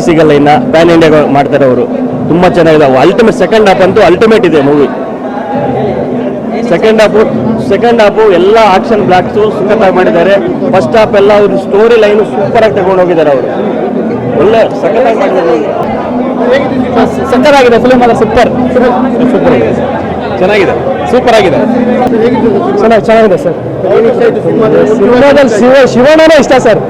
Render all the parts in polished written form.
ಸಿಗಲ್ಲ. ಇನ್ನು PAN India ಮಾಡ್ತಾರೆ ಅವರು. ತುಂಬ ಚೆನ್ನಾಗಿದೆ. ಅಲ್ಟಿಮೇಟ್ ಸೆಕೆಂಡ್ ಹಾಫ್ ಅಂತೂ ಅಲ್ಟಿಮೇಟ್ ಇದೆ ಮೂವಿ. ಸೆಕೆಂಡ್ ಹಾಫು ಎಲ್ಲ ಆಕ್ಷನ್ ಬ್ಲಾಕ್ಸು ಸುಖತ್ತಾಗಿ ಮಾಡಿದ್ದಾರೆ. ಫಸ್ಟ್ ಹಾಫ್ ಎಲ್ಲ ಅವ್ರ ಸ್ಟೋರಿ ಲೈನು ಸೂಪರಾಗಿ ತಗೊಂಡು ಹೋಗಿದ್ದಾರೆ ಅವರು. ಒಳ್ಳೆ ಸಖತ್ತಾಗಿ ಮಾಡಿದ್ದಾರೆ. ಸಕ್ಕತ್ತಾಗಿದೆ ಫಿಲ್ಮ್. ಅದ ಸೂಪರ್ ಆಗಿದೆ, ಚೆನ್ನಾಗಿದೆ, ಸೂಪರ್ ಆಗಿದೆ, ಚೆನ್ನಾಗಿದೆ ಸರ್. ಸಿನಿಮಾದಲ್ಲಿ ಶಿವಣ್ಣನೇ ಇಷ್ಟ ಸರ್.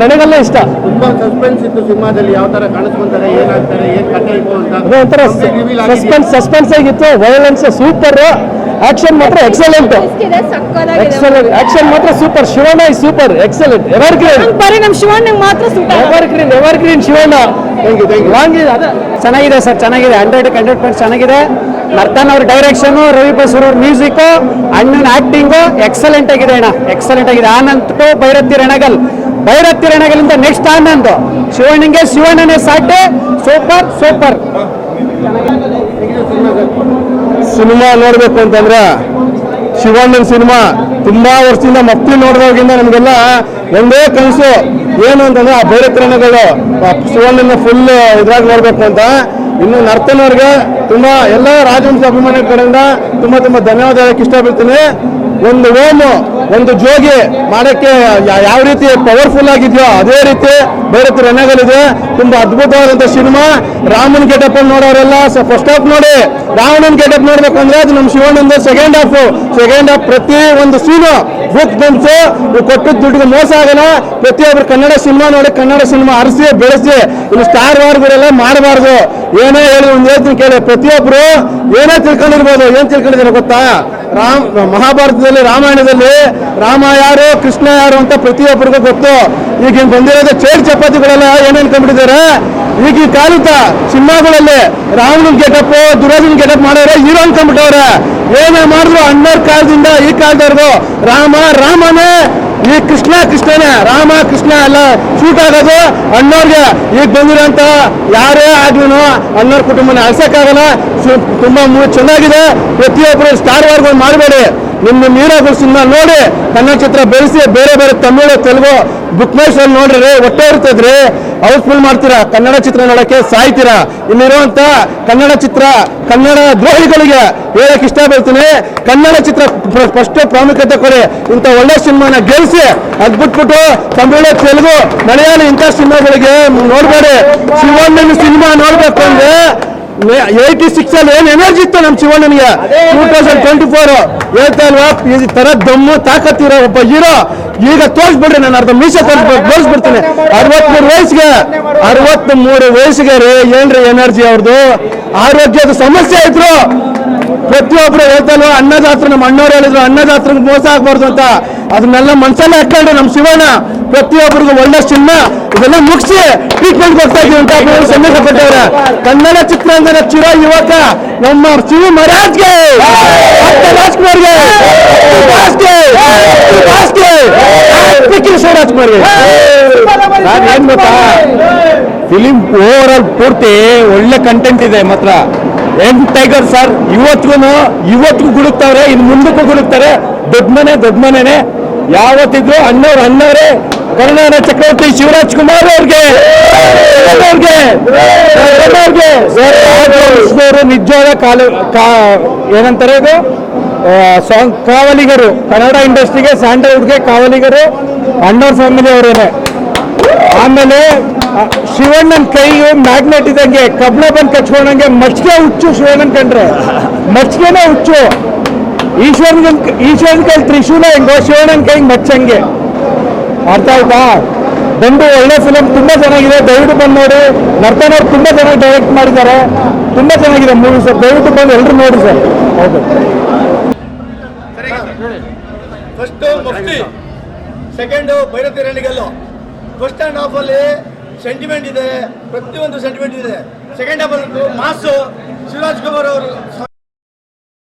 ರಣಗಲ್ಲೇ ಇಷ್ಟ. ತುಂಬಾ ಸಸ್ಪೆನ್ಸ್ ಇತ್ತು ಸಿನಿಮಾದಲ್ಲಿ. ಯಾವ ತರ ಕಾಣಿಸ್ಕೊಂತಾರೆ, ಏನಾಗ್ತಾರೆ, ಏನ್ ಕಥೆ ಇತ್ತು ಅಂತ ಒಂಥರ ಸಸ್ಪೆನ್ಸ್ ಆಗಿತ್ತು. Violence super. ಆಕ್ಷನ್ ಮಾತ್ರ ಎಕ್ಸಲೆಂಟ್. ಆಕ್ಷನ್ ಮಾತ್ರ super. Shivanna is super, excellent, ever green. Shivanna ಮಾತ್ರ ಎವರ್ ಗ್ರೀನ್ ಶಿವಣ್ಣ. ಚೆನ್ನಾಗಿದೆ ಸರ್, ಚೆನ್ನಾಗಿದೆ. 100% ಚೆನ್ನಾಗಿದೆ. ನರ್ತನ್ ಅವ್ರ ಡೈರೆಕ್ಷನ್, ರವಿ ಬಸೂರ್ ಅವ್ರ ಮ್ಯೂಸಿಕ್, ಅಣ್ಣನ ಆಕ್ಟಿಂಗು ಎಕ್ಸಲೆಂಟ್ ಆಗಿದೆ ಅಣ್ಣ, ಎಕ್ಸಲೆಂಟ್ ಆಗಿದೆ. ಆನಂದ್ ಭೈರತಿ ರಣಗಲಿಂದ ನೆಕ್ಸ್ಟ್ ಆನಂದ್. ಶಿವಣ್ಣನೇ ಸಾಟೆ. ಸೂಪರ್. ಸಿನಿಮಾ ನೋಡ್ಬೇಕು ಅಂತಂದ್ರೆ ಶಿವಣ್ಣನ ಸಿನಿಮಾ ತುಂಬಾ ವರ್ಷದಿಂದ ಮಕ್ಕಳು ನೋಡಿದಾಗಿಂದ ನಮಗೆಲ್ಲ ಒಂದೇ ಕನಸು ಏನು ಅಂತಂದ್ರೆ ಆ ಭೈರತಿ ರಣಗಳು ಶಿವಣ್ಣನ ಫುಲ್ ಇದ್ರಾಗ ನೋಡ್ಬೇಕು ಅಂತ. ಇನ್ನು ನರ್ತನ್ ಅವ್ರಿಗೆ ತುಂಬಾ ಎಲ್ಲ ರಾಜವಂಶ ಅಭಿಮಾನಿ ಕಡೆಯಿಂದ ತುಂಬಾ ಧನ್ಯವಾದ ಹೇಳಕ್ಕೆ ಇಷ್ಟಪಡ್ತೀನಿ. ಒಂದು ಓಮು, ಒಂದು ಜೋಗಿ ಮಾಡಕ್ಕೆ ಯಾವ ರೀತಿ ಪವರ್ಫುಲ್ ಆಗಿದೆಯೋ ಅದೇ ರೀತಿ ಭೈರತಿ ರಣಗಳಿದೆ. ತುಂಬಾ ಅದ್ಭುತವಾದಂಥ ಸಿನಿಮಾ. ರಾಮನ್ ಗೆಟಪ್ ನೋಡೋರೆಲ್ಲ ಫಸ್ಟ್ ಹಾಫ್ ನೋಡಿ. ರಾವಣನ್ ಗೆಟಪ್ ನೋಡ್ಬೇಕಂದ್ರೆ ಅದು ನಮ್ಮ ಶಿವಣ್ಣಂದು ಸೆಕೆಂಡ್ ಹಾಫ್. ಪ್ರತಿ ಒಂದು ಸೀನು ಬುಕ್ ಬಂತು. ಕೊಟ್ಟಿದ್ದ ದುಡ್ಡಿಗೆ ಮೋಸ ಆಗಲ್ಲ. ಪ್ರತಿಯೊಬ್ಬರು ಕನ್ನಡ ಸಿನಿಮಾ ನೋಡಿ, ಕನ್ನಡ ಸಿನಿಮಾ ಅರಸಿ ಬೆಳೆಸಿ. ಇನ್ನು ಸ್ಟಾರ್ ವಾರ್ಗಳೆಲ್ಲ ಮಾಡಬಾರ್ದು. ಏನೇ ಹೇಳಿ ಒಂದು ಹೇಳ್ತೀನಿ ಕೇಳಿ. ಪ್ರತಿಯೊಬ್ಬರು ಏನೇ ತಿಳ್ಕೊಂಡಿರ್ಬೋದು. ಏನ್ ತಿಳ್ಕೊಂಡಿದ್ದಾರೆ ಗೊತ್ತಾ? ಮಹಾಭಾರತದಲ್ಲಿ, ರಾಮಾಯಣದಲ್ಲಿ ರಾಮ ಯಾರು, ಕೃಷ್ಣ ಯಾರು ಅಂತ ಪ್ರತಿಯೊಬ್ಬರಿಗೂ ಗೊತ್ತು. ಈಗ ಬಂದಿರೋದು ಚೇರ್ ಚಪಾತಿಗಳೆಲ್ಲ ಏನ್ ಅನ್ಕೊಂಡ್ಬಿಟ್ಟಿದ್ದಾರೆ. ಈಗ ಈ ಕಾಲದ ಸಿನಿಮಾಗಳಲ್ಲಿ ರಾವಣನ್ ಗೆಟಪ್, ದುರ್ಯೋಧನ ಗೆಟಪ್ ಮಾಡೋರೆ ಹೀರೋ ಅನ್ಕೊಂಡ್ಬಿಟ್ಟವ್ರೆ. ಏನೇ ಮಾಡಿದ್ರು ಅನ್ನೋರ್ ಕಾಲದಿಂದ ಈ ಕಾಲದವ್ರಿಗೂ ರಾಮನೇ, ಈ ಕೃಷ್ಣನೇ. ರಾಮ ಕೃಷ್ಣ ಎಲ್ಲ ಶೂಟ್ ಆಗೋದು ಅಣ್ಣವ್ರಿಗೆ. ಈಗ ಬಂದಿರೋಂಥ ಯಾರೇ ಆಗ್ಲೂ ಅಣ್ಣವ್ರ ಕುಟುಂಬನ ಅಳ್ಸಕ್ಕಾಗಲ್ಲ. ತುಂಬಾ ಚೆನ್ನಾಗಿದೆ. ಪ್ರತಿಯೊಬ್ಬರು ಸ್ಟಾರ್ ವಾರ್ಗಳು ಮಾಡಬೇಡಿ. ನಿಮ್ಮ ನೀರಾಗುವ ಸಿನಿಮಾ ನೋಡಿ ಕನ್ನಡ ಚಿತ್ರ ಬೆಳೆಸಿ. ಬೇರೆ ತಮಿಳು, ತೆಲುಗು, ಬುಕ್ ಮೈ ಶೋ ನೋಡ್ರಿ, ಹೊಟ್ಟೆ ಇರ್ತದ್ರಿ. ಹೌಸ್ಫುಲ್ ಮಾಡ್ತೀರಾ. ಕನ್ನಡ ಚಿತ್ರ ನೋಡಕ್ಕೆ ಸಾಯ್ತೀರಾ. ಇಲ್ಲಿರುವಂತ ಕನ್ನಡ ದ್ರೋಹಿಗಳಿಗೆ ಹೇಳಕ್ ಇಷ್ಟಪಡ್ತೀನಿ. ಕನ್ನಡ ಚಿತ್ರ ಫಸ್ಟ್ ಪ್ರಾಮುಖ್ಯತೆ ಕೊಡಿ. ಇಂಥ ಒಳ್ಳೆ ಸಿನಿಮಾನ ಗೆಲ್ಸಿ. ಅದ್ಬಿಟ್ಬಿಟ್ಟು ತಮಿಳು, ತೆಲುಗು, ಮಲಯಾಳಿ ಇಂಥ ಸಿನಿಮಾಗಳಿಗೆ ನೋಡ್ಬೇಡಿ. ಶಿವಣ್ಣನ ಸಿನಿಮಾ ನೋಡ್ಬೇಕು ಅಂದ್ರೆ 86 ಅಲ್ಲಿ ಏನ್ ಎನರ್ಜಿ ಇತ್ತು ನಮ್ಮ ಶಿವಣ್ಣನಿಗೆ. 2024 ಹೇಳ್ತಾ ಇಲ್ವಾ, ಈ ತರ ದಮ್ಮು ತಾಕತ್ತಿರೋ ಒಬ್ಬ ಹೀರೋ ಈಗ ತೋರಿಸ್ಬಿಡ್ರಿ. ನಾನು ಅರ್ಧ ಮೀಸೆ ತೋರಿಸ್ಬಿಡ್ತೀನಿ. 63 ವಯಸ್ಸಿಗೆ ರೀ ಏನ್ರಿ ಎನರ್ಜಿ ಅವ್ರದ್ದು. ಆರೋಗ್ಯದ ಸಮಸ್ಯೆ ಇದ್ರು. ಪ್ರತಿಯೊಬ್ರು ಹೇಳ್ತಲ್ವ ಅನ್ನದಾತ್ರ, ನಮ್ಮ ಅಣ್ಣವ್ರು ಹೇಳಿದ್ರು ಅನ್ನದಾತ್ರಿಗೆ ಮೋಸ ಆಗ್ಬಾರ್ದು ಅಂತ. ಅದನ್ನೆಲ್ಲ ಮನ್ಸಲ್ಲೇ ಹಾಕೊಂಡ್ರೆ ನಮ್ಮ ಶಿವಣ್ಣ ಪ್ರತಿಯೊಬ್ಬರಿಗೂ ಒಳ್ಳೆ ಸಿನಿಮಾ ಇದೆಲ್ಲ ಮುಗಿಸಿ ಟ್ರೀಟ್ಮೆಂಟ್ ಕೊಡ್ತಾ ಇದೀವಿ ಅಂತ ಸಂದೇಶ ಕೊಟ್ಟವ್ರೆ. ಕನ್ನಡ ಚಿತ್ರರಂಗದ ಚಿರ ಯುವಕ ನಮ್ಮ ಶಿವ ಮಹಾರಾಜ್ಗೆ, ರಾಜ್ಕುಮಾರ್ಗೆ, ಶಿವರಾಜ್ಕುಮಾರ್ಗೆ. ಏನ್ ಗೊತ್ತಾ, ಫಿಲಿಂ ಓವರ್ ಆಲ್ ಪೂರ್ತಿ ಒಳ್ಳೆ ಕಂಟೆಂಟ್ ಇದೆ ಮಾತ್ರ. ಯಂಗ್ ಟೈಗರ್ ಸರ್ ಇವತ್ತಿಗೂ ಗುಡುಕ್ತಾವ್ರೆ, ಇನ್ನು ಮುಂದಕ್ಕೂ ಗುಡುಕ್ತಾರೆ. ದೊಡ್ಡ ಮನೆನೆ ಯಾವತ್ತಿದ್ರು ಅಣ್ಣವ್ರೇ. ಕರ್ನಾಟಕ ಚಕ್ರವರ್ತಿ ಶಿವರಾಜ್ಕುಮಾರ್ ಅವ್ರಿಗೆ ನಿಜವಾದ ಏನಂತಾರೆ ಇದು ಕಾವಲಿಗರು. ಕನ್ನಡ ಇಂಡಸ್ಟ್ರಿಗೆ, ಸ್ಯಾಂಡಲ್ವುಡ್ಗೆ ಕಾವಲಿಗರು ಅಣ್ಣವ್ರ ಫ್ಯಾಮಿಲಿ ಅವರೇನೆ. ಆಮೇಲೆ ಶಿವಣ್ಣನ ಕೈಗೆ ಮ್ಯಾಗ್ನೆಟ್ ಇದ್ದಂಗೆ, ಕಬ್ಳ ಬಂದು ಕಚ್ಕೊಂಡಂಗೆ ಮಚ್ಗೆ ಹುಚ್ಚು. ಶಿವಣ್ಣನ್ ಕಂಡ್ರೆ ಮಚ್ಗೆನೇ ಹುಚ್ಚು. ಈಶ್ವರನ ಕೈ ತ್ರಿಶೂಲ ಹೆಂಗೋ, ಶಿವಣ್ಣನ ಕೈ ಮಚ್ಚಂಗೆ. ಅರ್ಥ ಆಯ್ತಾ? ಬಂದು ಒಳ್ಳೆ ಫಿಲಮ್, ತುಂಬಾ ಚೆನ್ನಾಗಿದೆ. ದಯವಿಟ್ಟು ಬಂದು ನೋಡಿ. ನರ್ತನ್ ಅವ್ರು ತುಂಬಾ ಚೆನ್ನಾಗಿ ಡೈರೆಕ್ಟ್ ಮಾಡಿದ್ದಾರೆ. ತುಂಬಾ ಚೆನ್ನಾಗಿದೆ ಮೂವಿ ಸರ್. ದಯವಿಟ್ಟು ಬಂದು ಎಲ್ಲರೂ ನೋಡಿ ಸರ್. ಹೌದು. First Mufti, second Bhairathi Ranagal. First and half ಅಲ್ಲಿ ಸೆಂಟಿಮೆಂಟ್ ಇದೆ, ಪ್ರತಿಯೊಂದು ಸೆಂಟಿಮೆಂಟ್ ಇದೆ. ಸೆಕೆಂಡ್ ಹಾಫ್ ಅಲ್ಲಿ ಮಾಸು ಶಿವರಾಜ್ಕುಮಾರ್ ಅವರು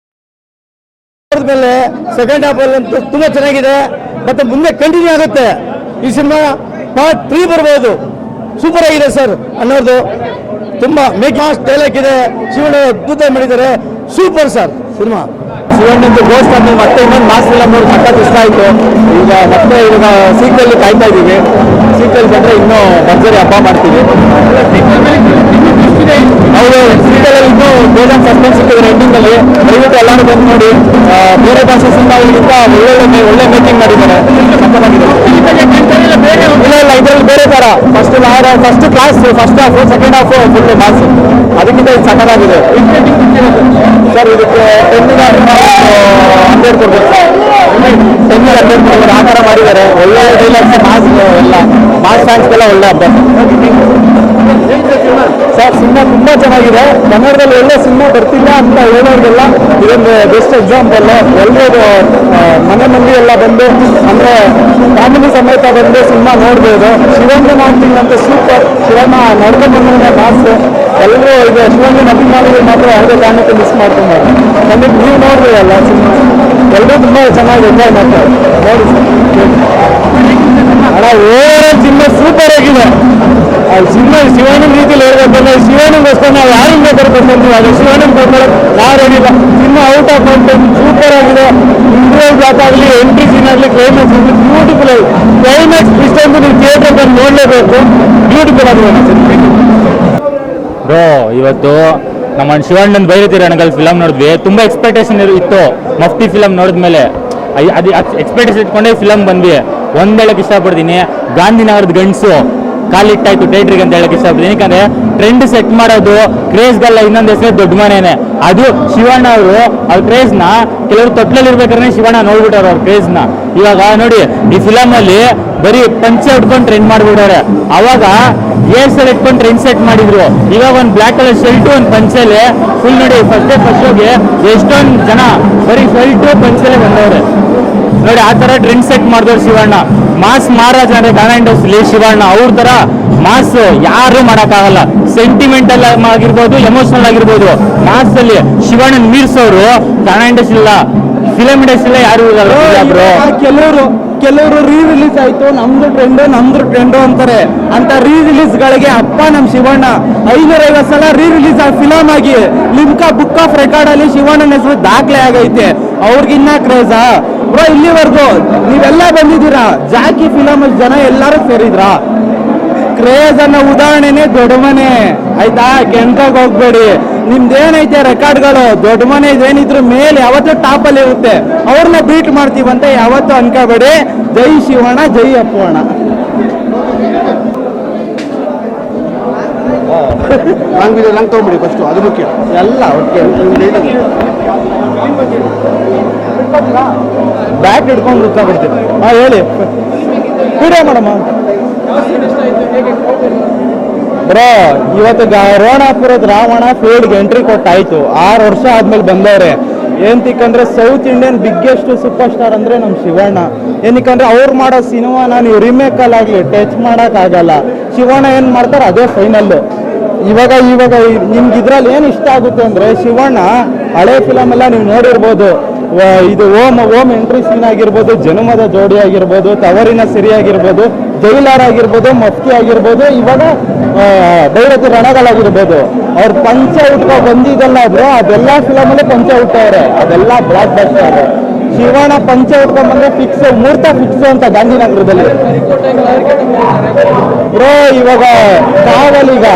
ಮೇಲೆ ಸೆಕೆಂಡ್ ಹಾಫ್ ಅಲ್ಲಿ ತುಂಬಾ ಚೆನ್ನಾಗಿದೆ. ಮತ್ತೆ ಮುಂದೆ ಕಂಟಿನ್ಯೂ ಆಗುತ್ತೆ ಈ ಸಿನಿಮಾ. ಪಾರ್ಟ್ 3 ಬರ್ಬೋದು. ಸೂಪರ್ ಆಗಿದೆ ಸರ್ ಅನ್ನೋದು. ತುಂಬಾ ಮೇಕ್ ಮಾಸ್ ಡೈಲಾಗ್ ಇದೆ. ಶಿವಣ್ಣ ಅದ್ಭುತ ಮಾಡಿದ್ದಾರೆ. Super sir cinema. ಶಿವಣ್ಣಂದು ಗೋಸ್ಟ್ ಅಂದ್ರೆ ಮತ್ತೆ ಇನ್ನೊಂದು ಮಾಸ್ ಫಿಲಮ್ ನೋಡಿ ಸಖತ್ ಇಷ್ಟ ಆಯಿತು. ಮತ್ತೆ ಇವಾಗ ಸೀಕ್ವೆಲ್ ಕಾಯ್ತಾ ಇದ್ದೀವಿ. ಸೀಕ್ವೆಲ್ ಬಂದರೆ ಇನ್ನೂ ಭರ್ಜರಿ ಹಬ್ಬ ಮಾಡ್ತೀವಿ. ಹೌದು, ಸೀಕ್ವೆಲ್ ಇನ್ನೂ ಬೇಜಾನ್ ಸಸ್ಪೆನ್ಸ್ ಇಟ್ಟಿದ್ದಾರೆ ಎಂಡಿಂಗಲ್ಲಿ. ದಯವಿಟ್ಟು ಎಲ್ಲರೂ ಬಂದು ನೋಡಿ. ಬೇರೆ ಭಾಷೆ ಸಿನಿಮಾಗಳಿಗಿಂತ ಒಳ್ಳೆ ಮೇಕಿಂಗ್ ಮಾಡಿದ್ದಾರೆ. ಸಖತ್ತಾಗಿದೆ. ಇಲ್ಲ ಇದರಲ್ಲಿ ಬೇರೆ ಥರ first class first half, second half full mass. ಅದಕ್ಕಿಂತ ಇದು ಸಖತ್ತಾಗಿದೆ ಸರ್. ಇದಕ್ಕೆ 10 ಕೊಡ್ಬೇಕು ಸರ್. 10 ಕೊಡ್ಬೋದು ಆ ಥರ ಮಾಡಿದ್ದಾರೆ. ಒಳ್ಳೆ ಡೈಲಾಗ್ಸ್, ಮಾಸ್ ಎಲ್ಲ ಮಾಸ್ ಫ್ಯಾನ್ಸ್ಗೆಲ್ಲ ಒಳ್ಳೆ ಹಬ್ಬ ಸರ್. ಸಿನಿಮಾ ತುಂಬ ಚೆನ್ನಾಗಿದೆ. ಕನ್ನಡದಲ್ಲಿ ಒಳ್ಳೆ ಸಿನಿಮಾ ಬರ್ತಿಲ್ಲ ಅಂತ ಹೇಳೋರಿಗೆಲ್ಲ ಇದೊಂದು ಬೆಸ್ಟ್ ಎಕ್ಸಾಂಪಲ್. ಎಲ್ಲರೂ ಮನೆ ಮಂದಿ ಎಲ್ಲ ಬಂದು ಅಂದರೆ ಫ್ಯಾಮಿಲಿ ಸಮೇತ ಬಂದು ಸಿನಿಮಾ ನೋಡ್ಬೋದು. ಶಿವಣ್ಣನ ಆಕ್ಟಿಂಗ್ ಅಂತ ಸೂಪರ್. ಶಿವಣ್ಣ ನೋಡ್ಕೊಂಡು ಬಂದ್ರೆ ಮಾಸ್. ಎಲ್ಲರೂ ಈಗ ಶಿವಣ್ಣನ ಅಭಿಮಾನಿಗಳು ಮಾತ್ರ ಯಾವುದೇ ಕಾರಣಕ್ಕೆ ಮಿಸ್ ಮಾಡ್ಕೊಂಬಾರ್ದು. ಖಂಡಿತ ನೀವು ನೋಡ್ಬೋದಲ್ಲ ಸಿನಿಮಾ. ಎಲ್ಲರೂ ತುಂಬ ಚೆನ್ನಾಗಿ ಎಂಜಾಯ್ ಮಾಡ್ತಾರೆ ನೋಡಿ ಅಣ್ಣ. ಓವರಾಲ್ ಸಿನಿಮಾ ಸೂಪರ್ ಆಗಿದೆ. ಸಿನಿಮಾ ಶಿವಣ್ಣನ ರೀತಿಯಲ್ಲಿ ಹೇಳ್ಬೇಕಂದ್ರೆ ಶಿವಣ್ಣಗೋಸ್ಕರ ನಾವು ಯಾರಿಂದ ಬರ್ಬೇಕಂತೀವಿ ಅದು ಶಿವಣ್ಣನ ಬರ್ಕೊಳ್ಳೋದು ನಾವು ರೆಡಿಲ್ಲ. Cinema out of content super ಆಗಿದೆ. ಇಂಟರ್ವ್ಯೂ ಬ್ಲಾಕ್ ಆಗಲಿ, ಎಂಟ್ರಿ ಸೀನ್ ಆಗಲಿ, ಕ್ಲೈಮ್ಯಾಕ್ಸ್ ಆಗಲಿ ಬ್ಯೂಟಿಫುಲ್ ಆಗಿದೆ. ಕ್ಲೈಮ್ಯಾಕ್ಸ್ ಇಷ್ಟೊಂದು ನೀವು ಥಿಯೇಟರ್ ಬಂದು ನೋಡಲೇಬೇಕು. ಬ್ಯೂಟಿಫುಲ್ ಆಗಿದೆ ಬ್ರೋ. ಇವತ್ತು ನಮ್ಮ ಶಿವಣ್ಣನ ಬೈರತಿ ರಣಗಲ್ ಫಿಲಮ್ ನೋಡಿದ್ವಿ. ತುಂಬ ಎಕ್ಸ್ಪೆಕ್ಟೇಷನ್ ಇತ್ತು. ಮಫ್ತಿ ಫಿಲಮ್ ನೋಡಿದ್ಮೇಲೆ ಅದು ಎಕ್ಸ್ಪೆಕ್ಟೇಷನ್ ಇಟ್ಕೊಂಡೇ ಫಿಲಮ್ ಬಂದ್ವಿ. ಒಂದು ಹೇಳಕ್ಕೆ ಇಷ್ಟಪಡ್ತೀನಿ, ಗಾಂಧಿನಗರದ ಗಂಡಸು ಕಾಲಿಟ್ಟಾಯ್ತು ಥಿಯೇಟ್ರಿಗೆ ಅಂತ ಹೇಳಕ್ಕೆ ಇಷ್ಟಪಡ್ತೀನಿ. ಯಾಕಂದರೆ ಟ್ರೆಂಡ್ ಸೆಟ್ ಮಾಡೋದು ಕ್ರೇಜ್ಗೆಲ್ಲ ಇನ್ನೊಂದು ಹೆಸರು ದೊಡ್ಡ ಮನೇನೆ. ಅದು ಶಿವಣ್ಣ ಅವರು ಅವ್ರ ಕ್ರೇಜ್ನ ಕೆಲವರು ತೊಟ್ಲಲ್ಲಿ ಇರ್ಬೇಕಾದ್ರೆ ಶಿವಣ್ಣ ನೋಡ್ಬಿಟ್ಟವ್ರು ಅವ್ರ ಕ್ರೇಜ್ನ. ಇವಾಗ ನೋಡಿ ಈ ಫಿಲಮಲ್ಲಿ ಬರೀ ಪಂಚೆ ಉಟ್ಕೊಂಡು ಟ್ರೆಂಡ್ ಮಾಡಿಬಿಟ್ಟವ್ರೆ. ಅವಾಗ ಏರ್ ಸೆಲ್ ಇಟ್ಕೊಂಡು ಟ್ರೆಂಡ್ ಸೆಟ್ ಮಾಡಿದ್ರು. ಇವಾಗ ಒಂದು ಬ್ಲ್ಯಾಕ್ ಕಲರ್ ಶರ್ಟು ಒಂದು ಪಂಚೆಲೆ ಫುಲ್ ನೋಡಿ ಫಸ್ಟ್ ಹೋಗಿ ಎಷ್ಟೊಂದು ಜನ ಬರೀ ಶರ್ಟು ಪಂಚೆಲೆ ಬಂದವ್ರೆ ನೋಡಿ. ಆ ಥರ ಟ್ರೆಂಡ್ ಸೆಟ್ ಮಾಡಿದವ್ರು ಶಿವಣ್ಣ. ಮಾಸ್ ಮಹಾರಾಜ ಅಂದರೆ ಕನ್ನಡ ಇಂಡಸ್ಟ್ರಿಲಿ ಶಿವಣ್ಣ ಅವ್ರ ಥರ ಮಾಸ್ ಯಾರು ಮಾಡೋಕ್ಕಾಗಲ್ಲ. ಸೆಂಟಿಮೆಂಟಲ್ ಆಗಿರ್ಬೋದು, ಎಮೋಷನಲ್ ಆಗಿರ್ಬೋದು, ಮಾಸಲ್ಲಿ ಶಿವಣ್ಣನ ಮೀರ್ಸೋರು ಕನ್ನಡ ಇಂಡಸ್ಟ್ರಿ ಇಲ್ಲ, ಫಿಲಮ್ ಇಂಡಸ್ಟ್ರಿಲ್ಲ ಯಾರು ಇರಲ್ಲ. ಕೆಲವರು ರೀ ರಿಲೀಸ್ ಆಯ್ತು ನಮ್ದು ಟ್ರೆಂಡು ಅಂತಾರೆ. ಅಂತ ರೀ ರಿಲೀಸ್ಗಳಿಗೆ ಅಪ್ಪ ನಮ್ಮ ಶಿವಣ್ಣ 550 ಸಲ ರೀ ರಿಲೀಸ್ ಫಿಲಮ್ ಆಗಿ ಲಿಮ್ಕಾ ಬುಕ್ ಆಫ್ ರೆಕಾರ್ಡ್ ಅಲ್ಲಿ ಶಿವಣ್ಣನ ಹೆಸರು ದಾಖಲೆ ಆಗೈತೆ. ಅವ್ರಿಗಿನ್ನ ಕ್ರೇಜಾ ಬ್ರೋ? ಇಲ್ಲಿವರೆಗೂ ನೀವೆಲ್ಲ ಬಂದಿದ್ದೀರಾ, ಜಾಕಿ ಫಿಲಮ್ ಜನ ಎಲ್ಲರೂ ಸೇರಿದ್ರಾ? ಕ್ರೇಜ್ ಅನ್ನೋ ಉದಾಹರಣೆನೇ ದೊಡ್ಡ ಮನೆ ಆಯ್ತಾ. ಕೆಂಕಾಗ ಹೋಗ್ಬೇಡಿ. ನಿಮ್ದೇನೈತೆ ರೆಕಾರ್ಡ್ಗಳು ದೊಡ್ಡ ಮನೆ ಏನಿದ್ರು ಮೇಲೆ ಯಾವತ್ತೂ ಟಾಪಲ್ಲಿ ಇರುತ್ತೆ. ಅವ್ರನ್ನ ಬೀಟ್ ಮಾಡ್ತೀವಂತ ಯಾವತ್ತೂ ಅನ್ಕೋಬೇಡಿ. ಜೈ ಶಿವಣ್ಣ, ಜೈ ಅಪ್ಪಣ್ಣ. ನಂಗೆ ತಗೊಂಬಿಡಿ ಫಸ್ಟು, ಅದು ಮುಖ್ಯ. ಎಲ್ಲ ಓಕೆ. ಬ್ಯಾಟ್ ಹಿಡ್ಕೊಂಡು ಬಿಡ್ತೀನಿ. ಹೇಳಿ ವಿಡಿಯೋ ಮಾಡಮ್ಮ ಬ್ರೋ. ಇವತ್ತು ರೋಣಾಪುರದ ರಾವಣ ಫೀಲ್ಡ್ಗೆ ಎಂಟ್ರಿ ಕೊಟ್ಟಾಯ್ತು. 6 ವರ್ಷ ಆದ್ಮೇಲೆ ಬಂದವ್ರೆ. ಏನಕ್ಕಂದ್ರೆ south Indian biggest super star ಅಂದ್ರೆ ನಮ್ಮ ಶಿವಣ್ಣ. ಏನಕ್ಕಂದ್ರೆ ಅವ್ರು ಮಾಡೋ ಸಿನಿಮಾನ ನೀವು ರಿಮೇಕಲ್ಲಾಗಲಿ ಟಚ್ ಮಾಡೋಕ್ಕಾಗಲ್ಲ. ಶಿವಣ್ಣ ಏನು ಮಾಡ್ತಾರೆ ಅದೇ ಫೈನಲ್ಲು. ಇವಾಗ ನಿಮ್ಗೆ ಇದ್ರಲ್ಲಿ ಏನು ಇಷ್ಟ ಆಗುತ್ತೆ ಅಂದರೆ ಶಿವಣ್ಣ ಹಳೆ ಫಿಲಮ್ ಎಲ್ಲ ನೀವು ನೋಡಿರ್ಬೋದು. ಇದು ಓಮ್ ಎಂಟ್ರಿ ಸೀನ್ ಆಗಿರ್ಬೋದು, ಜನುಮದ ಜೋಡಿ ಆಗಿರ್ಬೋದು, ತವರಿನ ಸಿರಿ ಆಗಿರ್ಬೋದು, ಜೈಲಾರ್ ಆಗಿರ್ಬೋದು, ಮಫ್ತಿ ಆಗಿರ್ಬೋದು, ಇವಾಗ ಬೈರತಿ ರಣಗಳಾಗಿರ್ಬೋದು. ಅವ್ರು ಪಂಚೆ ಉಟ್ಕೊ ಬಂದಿದ್ದಲ್ಲ ಆದ್ರು ಅದೆಲ್ಲ ಫಿಲಮಲ್ಲಿ ಪಂಚೆ ಉಟ್ಟವ್ರೆ. ಅದೆಲ್ಲ ಬ್ಲಾಕ್ ಬಸ್ಟರ್. ಶಿವಣ್ಣ ಪಂಚೆ ಉಟ್ಕೊಂಡ್ ಬಂದ್ರೆ ಫಿಕ್ಸ್, ಮುಹೂರ್ತ ಫಿಕ್ಸ್ ಅಂತ ಗಾಂಧಿನಗರದಲ್ಲಿ ಬ್ರೋ. ಇವಾಗ ಕಾವಲಿಗ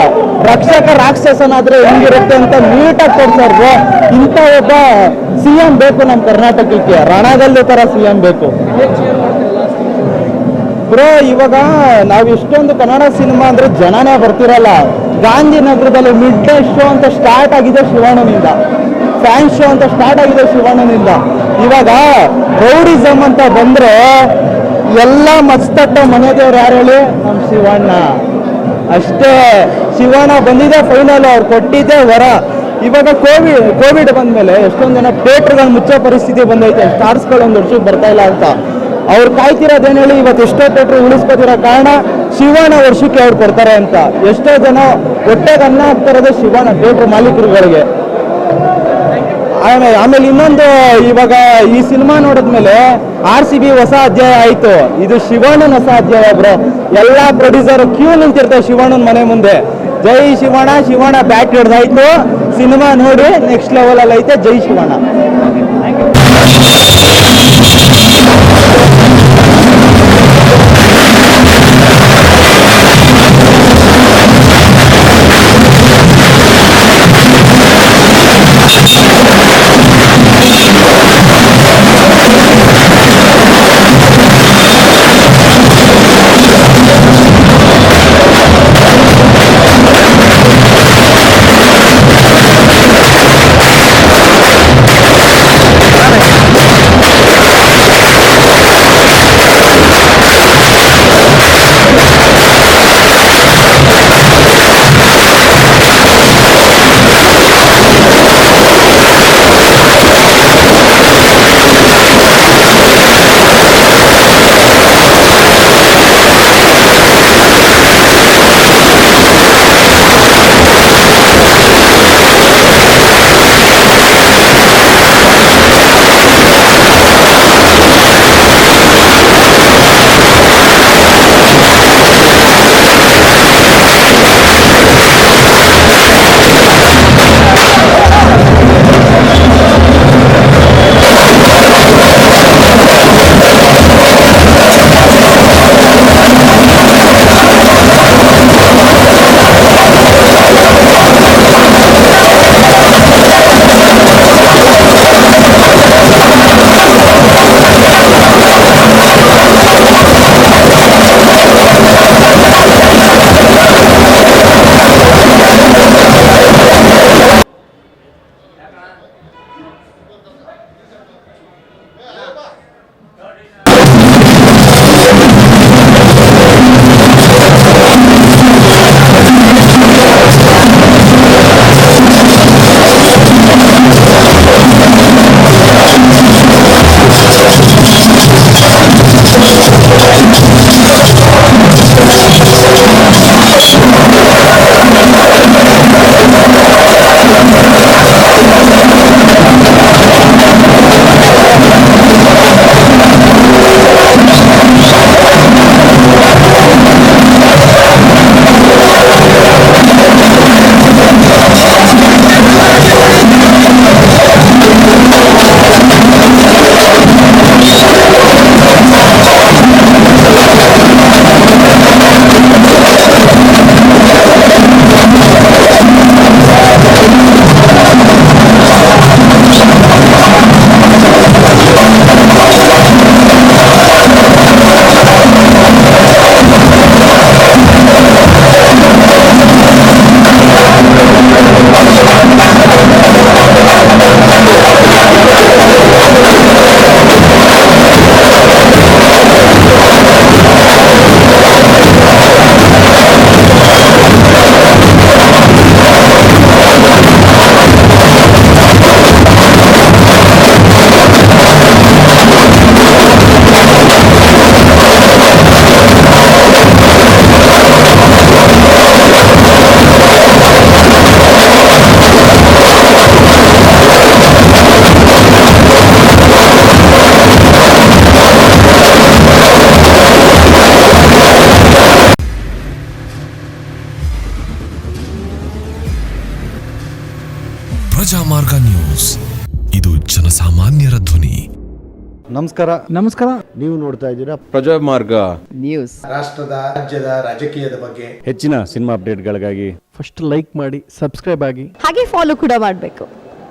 ರಕ್ಷಕ ರಾಕ್ಷಸನಾದ್ರೆ ಹೆಂಗಿರುತ್ತೆ ಅಂತ ನೀಟಾಗಿ ತೋರ್ಸಾರ್ ಬ್ರೋ. ಇಂಥ ಒಬ್ಬ CM ಬೇಕು ನಮ್ಮ ಕರ್ನಾಟಕಕ್ಕೆ. ರಣದಲ್ಲಿ ತರ CM ಬೇಕು ಬ್ರೋ. ಇವಾಗ ನಾವು ಇಷ್ಟೊಂದು ಕನ್ನಡ ಸಿನಿಮಾ ಅಂದ್ರೆ ಜನನೇ ಬರ್ತಿರಲ್ಲ. ಗಾಂಧಿನಗರದಲ್ಲಿ ಮಿಡ್ ಡೇ ಶೋ ಅಂತ ಸ್ಟಾರ್ಟ್ ಆಗಿದೆ ಶಿವಣ್ಣನಿಂದ, ಫ್ಯಾನ್ ಶೋ ಅಂತ ಸ್ಟಾರ್ಟ್ ಆಗಿದೆ ಶಿವಣ್ಣನಿಂದ. ಇವಾಗ ರೌಡಿಸಮ್ ಅಂತ ಬಂದ್ರೆ ಎಲ್ಲ ಮಸ್ತಟ್ಟ ಮನೆ ದೇವ್ರು ಯಾರು ಹೇಳಿ? ನಮ್ಮ ಶಿವಣ್ಣ ಅಷ್ಟೇ. ಶಿವಣ್ಣ ಬಂದಿದೆ ಫೈನಲ್, ಅವ್ರು ಕೊಟ್ಟಿದ್ದೆ ವರ. ಇವಾಗ ಕೋವಿಡ್ ಬಂದ್ಮೇಲೆ ಎಷ್ಟೊಂದು ಜನ ಥಿಯೇಟರ್ಗಳು ಮುಚ್ಚೋ ಪರಿಸ್ಥಿತಿ ಬಂದೈತೆ. ಸ್ಟಾರ್ಸ್ಗಳು ಒಂದು ವರ್ಷಕ್ಕೆ ಬರ್ತಾ ಇಲ್ಲ ಅಂತ ಅವ್ರು ಕಾಯ್ತಿರೋದೇನು ಹೇಳಿ? ಇವತ್ತು ಎಷ್ಟೋ ಥಿಯೇಟರ್ ಉಳಿಸ್ಕೋತಿರೋ ಕಾರಣ ಶಿವಣ್ಣ ವರ್ಷಕ್ಕೆ ಅವ್ರು ಕೊಡ್ತಾರೆ ಅಂತ. ಎಷ್ಟೋ ಜನ ಹೊಟ್ಟೆಗೆ ಅನ್ನ ಹಾಕ್ತಿರೋದೇ ಶಿವಣ್ಣ ಥಿಯೇಟರ್ ಮಾಲೀಕರುಗಳಿಗೆ. ಆಮೇಲೆ ಇನ್ನೊಂದು, ಇವಾಗ ಈ ಸಿನಿಮಾ ನೋಡಿದ್ಮೇಲೆ RCB ಹೊಸ ಅಧ್ಯಾಯ ಆಯ್ತು. ಇದು ಶಿವಣ್ಣನ ಹೊಸ ಅಧ್ಯಾಯ ಬ್ರೋ. ಎಲ್ಲ ಪ್ರೊಡ್ಯೂಸರ್ ಕ್ಯೂ ನಿಂತಿರ್ತಾರೆ ಶಿವಣ್ಣನ ಮನೆ ಮುಂದೆ. ಜೈ ಶಿವಣ್ಣ, ಶಿವಣ್ಣ ಬ್ಯಾಟ್ ಹಿಡ್ದಾಯ್ತು. ಸಿನಿಮಾ ನೋಡಿ ನೆಕ್ಸ್ಟ್ ಲೆವೆಲ್ ಅಲ್ಲಿ ಐತೆ. ಜೈ ಶಿವಣ್ಣ. ಪ್ರಜಾಮಾರ್ಗ ನ್ಯೂಸ್, ಇದು ಜನಸಾಮಾನ್ಯರ ಧ್ವನಿ. ನಮಸ್ಕಾರ. ನೀವು ನೋಡ್ತಾ ಇದ್ದೀರಾ ಪ್ರಜಾಮಾರ್ಗ ನ್ಯೂಸ್. ರಾಷ್ಟ್ರದ ರಾಜ್ಯದ ರಾಜಕೀಯದ ಬಗ್ಗೆ ಹೆಚ್ಚಿನ ಸಿನಿಮಾ ಅಪ್ಡೇಟ್ಗಳಿಗಾಗಿ ಫಸ್ಟ್ ಲೈಕ್ ಮಾಡಿ, ಸಬ್ಸ್ಕ್ರೈಬ್ ಆಗಿ, ಹಾಗೆ ಫಾಲೋ ಕೂಡ ಮಾಡಬೇಕು.